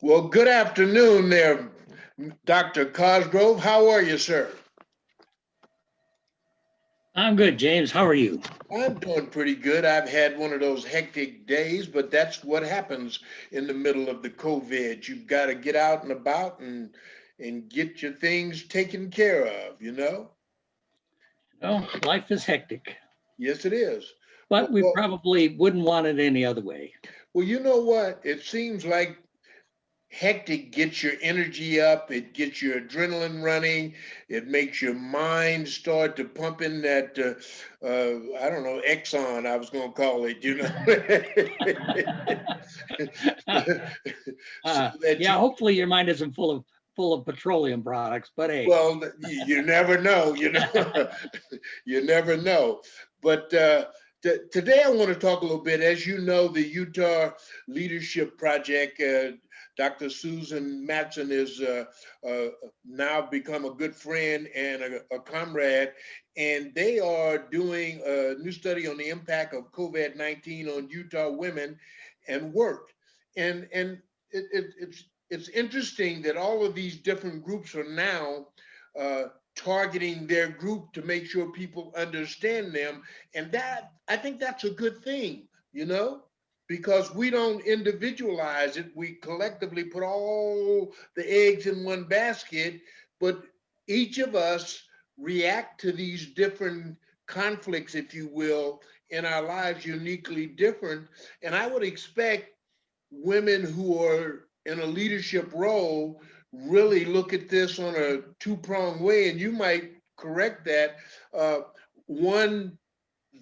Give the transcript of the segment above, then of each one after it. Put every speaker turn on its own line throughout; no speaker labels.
Well, good afternoon there, Dr. Cosgrove. How are you, sir?
I'm good, James. How are you?
I'm doing pretty good. I've had one of those hectic days, but that's what happens in the middle of the COVID. You've got to get out and about and get your things taken care of, you know?
Well, life is hectic,
Yes, it is.
but
Well,
we
well,
probably wouldn't want it any other way.
well, you know what? It seems like hectic gets your energy up, it gets your adrenaline running, it makes your mind start to pump in that I don't know, exxon I was going to call it, you know. So that
Yeah,
you,
hopefully your mind isn't full of petroleum products, but hey.
well, you never know, you know. You never know. But today I want to talk a little bit. As you know, the Utah Leadership Project, Dr. Susan Matson is uh, now become a good friend and a comrade, and they are doing a new study on the impact of COVID-19 on Utah women and work. And it's interesting that all of these different groups are now uh, targeting their group to make sure people understand them. And that, I think that's a good thing, you know, because we don't individualize it. We collectively put all the eggs in one basket, but each of us react to these different conflicts, if you will, in our lives uniquely different. And I would expect women who are in a leadership role really look at this on a two-pronged way, and you might correct that. Uh, One,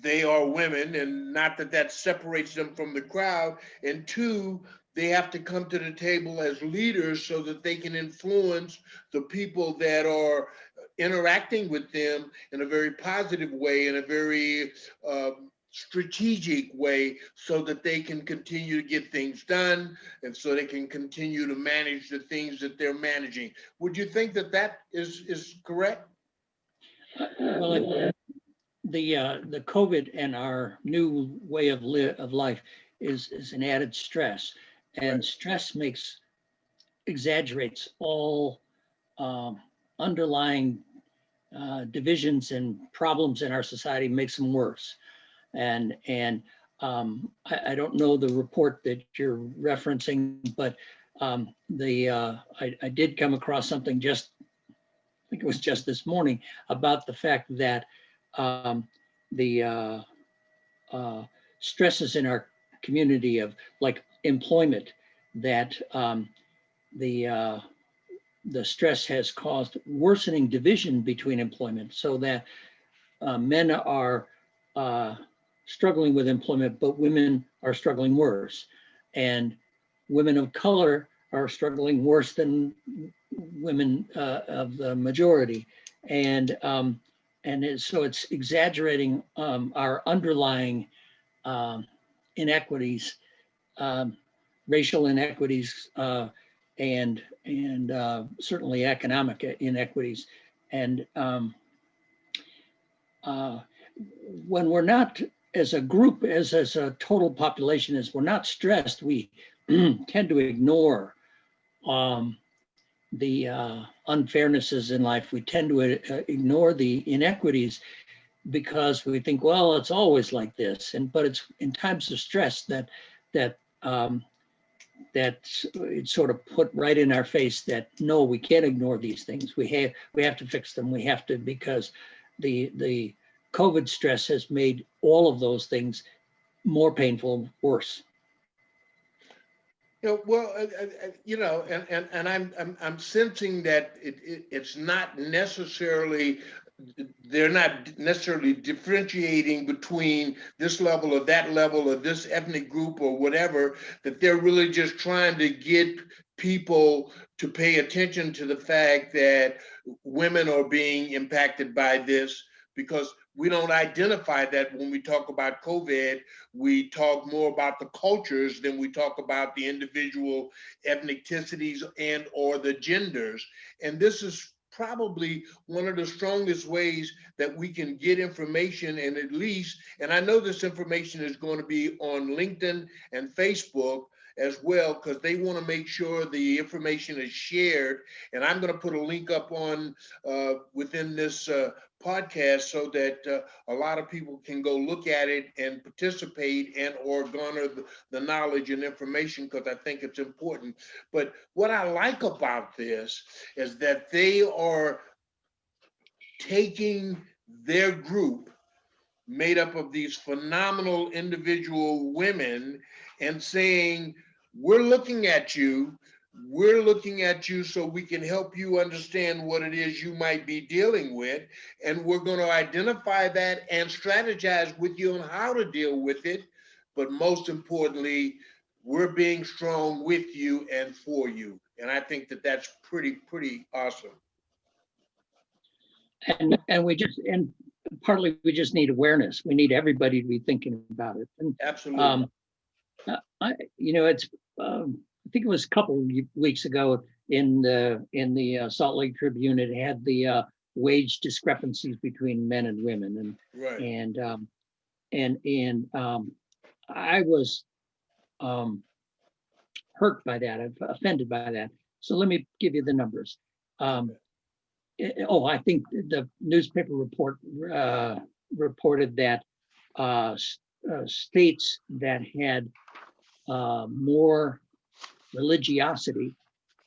they are women, and not that that separates them from the crowd. And two, they have to come to the table as leaders so that they can influence the people that are interacting with them in a very positive way, in a very strategic way, so that they can continue to get things done and so they can continue to manage the things that they're managing. Would you think that that is correct?
Well, the COVID and our new way of life is an added stress,
Right.
and stress exaggerates all um, underlying divisions and problems in our society, makes them worse. And I don't know the report that you're referencing, but I did come across something just, I think it was just this morning, about the fact that the stresses in our community of like employment, that the the stress has caused worsening division between employment, so that men are uh, struggling with employment, but women are struggling worse. And women of color are struggling worse than women of the majority. And so it's exaggerating our underlying um, inequities, um, racial inequities, and certainly economic inequities. And uh, when we're not, as a group, as a total population, as we're not stressed, we tend to ignore um, the unfairnesses in life. We tend to ignore the inequities because we think, well, it's always like this. But it's in times of stress that um, that it's sort of put right in our face that no, we can't ignore these things. We have to fix them. We have to, because the COVID stress has made all of those things more painful, worse.
You know, well, you know, and I'm sensing that it's not necessarily, they're not necessarily differentiating between this level or that level or this ethnic group or whatever, that they're really just trying to get people to pay attention to the fact that women are being impacted by this, because we don't identify that when we talk about COVID. We talk more about the cultures than we talk about the individual ethnicities and or the genders. And this is probably one of the strongest ways that we can get information, and I know this information is going to be on LinkedIn and Facebook, as well, because they want to make sure the information is shared. And I'm going to put a link up on within this podcast so that a lot of people can go look at it and participate and or garner the knowledge and information, because I think it's important. But what I like about this is that they are taking their group made up of these phenomenal individual women and saying, we're looking at you. We're looking at you so we can help you understand what it is you might be dealing with. And we're going to identify that and strategize with you on how to deal with it. But most importantly, we're being strong with you and for you. And I think that that's pretty awesome.
And partly we just need awareness. We need everybody to be thinking about it. And
Absolutely.
it's I think it was a couple of weeks ago in the Salt Lake Tribune. It had the wage discrepancies between men and women,
Right.
and I was hurt by that, offended by that. So let me give you the numbers. I think the newspaper reported that states that had more religiosity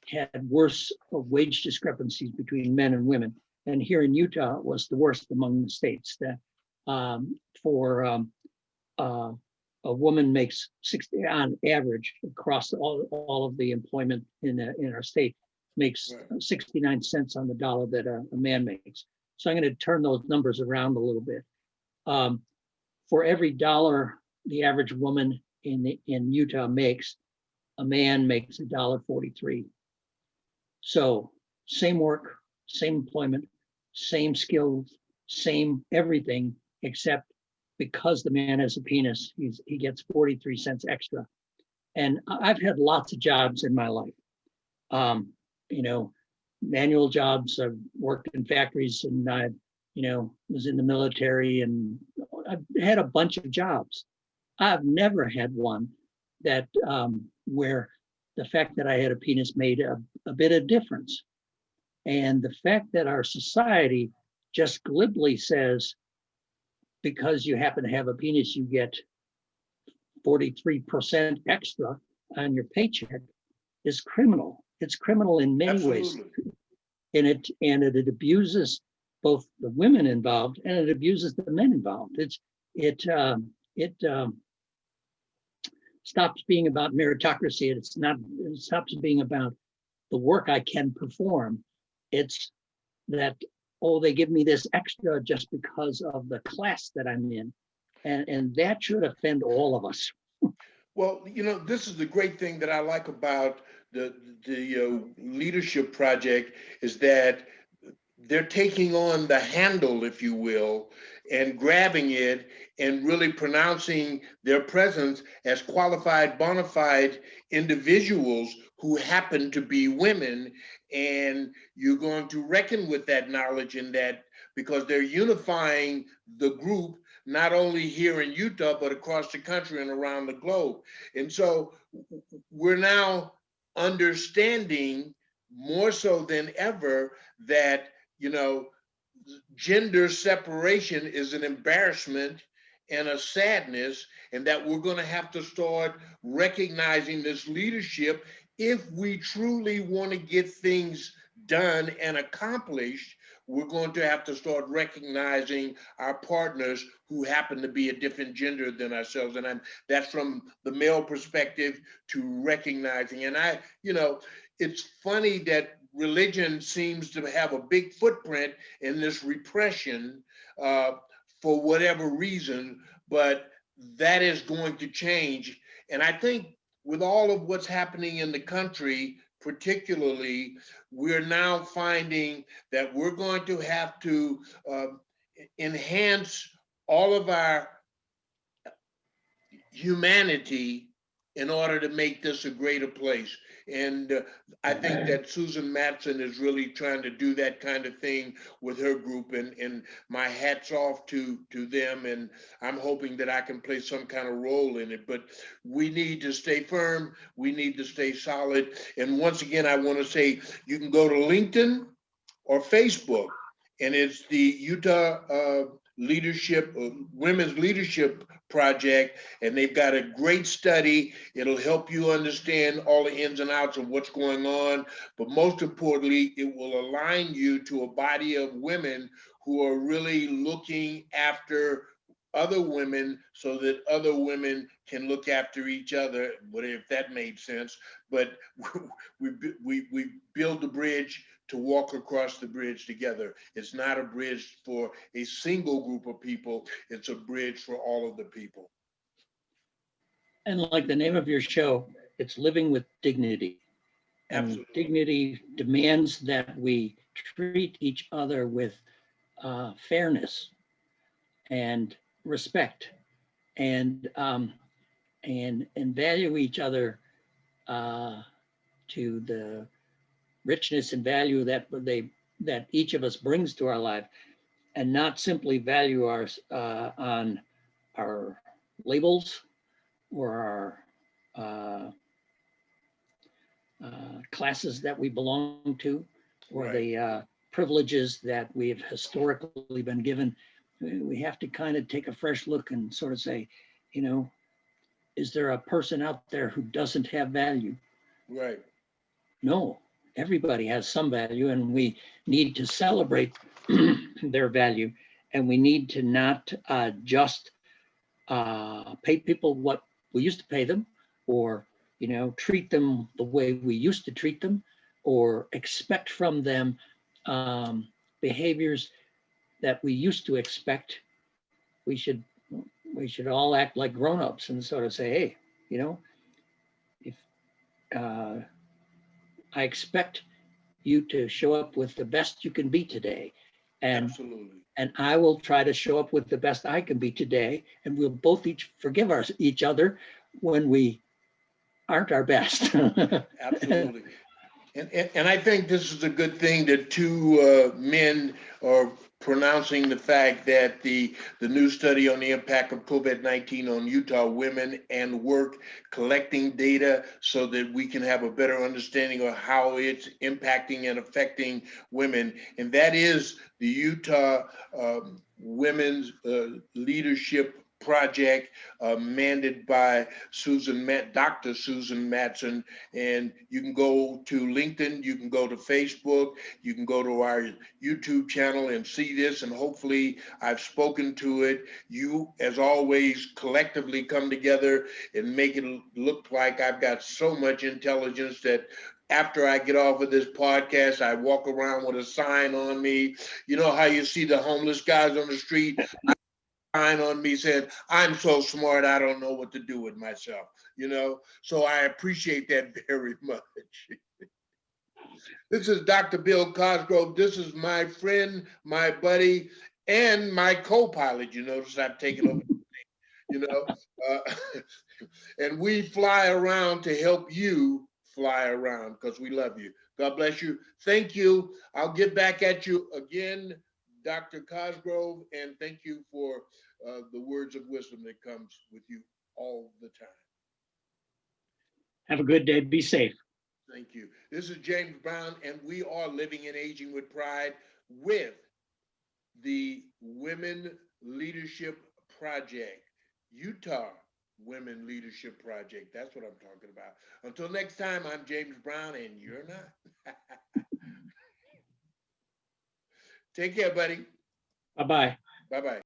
had worse wage discrepancies between men and women. And here in Utah was the worst among the states. That a woman makes 60 on average across all of the employment in our state, makes 69 cents on the dollar that a man makes. So I'm going to turn those numbers around a little bit. For every dollar the average woman in Utah makes, a man makes $1.43. So same work, same employment, same skills, same everything, except because the man has a penis, he gets 43 cents extra. And I've had lots of jobs in my life. Manual jobs. I've worked in factories, and I, was in the military, and I've had a bunch of jobs. I've never had one that where the fact that I had a penis made a bit of difference. And the fact that our society just glibly says, because you happen to have a penis, you get 43% extra on your paycheck is criminal. It's criminal in many ways. And it abuses both the women involved and it abuses the men involved. It stops being about meritocracy. It stops being about the work I can perform. It's that, they give me this extra just because of the class that I'm in. And that should offend all of us.
Well, this is the great thing that I like about the leadership project, is that they're taking on the handle, if you will, and grabbing it and really pronouncing their presence as qualified, bona fide individuals who happen to be women. And you're going to reckon with that knowledge and that, because they're unifying the group, not only here in Utah, but across the country and around the globe. And so we're now understanding more so than ever that, gender separation is an embarrassment and a sadness, and that we're going to have to start recognizing this leadership if we truly want to get things done and accomplished. We're going to have to start recognizing our partners who happen to be a different gender than ourselves. And that's from the male perspective to recognizing. And it's funny that religion seems to have a big footprint in this repression for whatever reason, but that is going to change. And I think with all of what's happening in the country, particularly, we're now finding that we're going to have to enhance all of our humanity in order to make this a greater place. And I think that Susan Matson is really trying to do that kind of thing with her group. And my hat's off to them. And I'm hoping that I can play some kind of role in it. But we need to stay firm. We need to stay solid. And once again, I want to say you can go to LinkedIn or Facebook, and it's the Utah Leadership Women's Leadership Project, and they've got a great study. It'll help you understand all the ins and outs of what's going on, but most importantly, it will align you to a body of women who are really looking after other women so that other women can look after each other, but if that made sense. But we build the bridge to walk across the bridge together. It's not a bridge for a single group of people, it's a bridge for all of the people.
And like the name of your show, it's Living with Dignity. And
Absolutely.
dignity demands that we treat each other with fairness and respect, and value each other to the richness and value that each of us brings to our life, and not simply value ours on our labels or our classes that we belong to, or
Right.
the privileges that we've historically been given. We have to kind of take a fresh look and sort of say, you know, is there a person out there who doesn't have value?
Right.
No, everybody has some value, and we need to celebrate their value. And we need to not just pay people what we used to pay them, or treat them the way we used to treat them, or expect from them behaviors that we used to expect. We should all act like grown-ups and sort of say, hey, if I expect you to show up with the best you can be today, and
Absolutely.
and I will try to show up with the best I can be today, and we'll both each forgive each other when we aren't our best.
Absolutely. And I think this is a good thing that two men are pronouncing the fact that the new study on the impact of COVID-19 on Utah women and work, collecting data so that we can have a better understanding of how it's impacting and affecting women. And that is the Utah Women's Leadership Project, mandated by Dr. Susan Matson. And you can go to LinkedIn, you can go to Facebook, you can go to our YouTube channel and see this. And hopefully I've spoken to it. You, as always, collectively come together and make it look like I've got so much intelligence that after I get off of this podcast, I walk around with a sign on me. You know how you see the homeless guys on the street? On me saying, I'm so smart, I don't know what to do with myself, So I appreciate that very much. This is Dr. Bill Cosgrove. This is my friend, my buddy, and my co-pilot. You notice I've taken over, and we fly around to help you fly around because we love you. God bless you. Thank you. I'll get back at you again, Dr. Cosgrove, and thank you for the words of wisdom that comes with you all the time.
Have a good day. Be safe.
Thank you. This is James Brown, and we are living and aging with pride with the Women Leadership Project, Utah Women Leadership Project. That's what I'm talking about. Until next time, I'm James Brown, and you're not. Take care, buddy.
Bye-bye.
Bye-bye.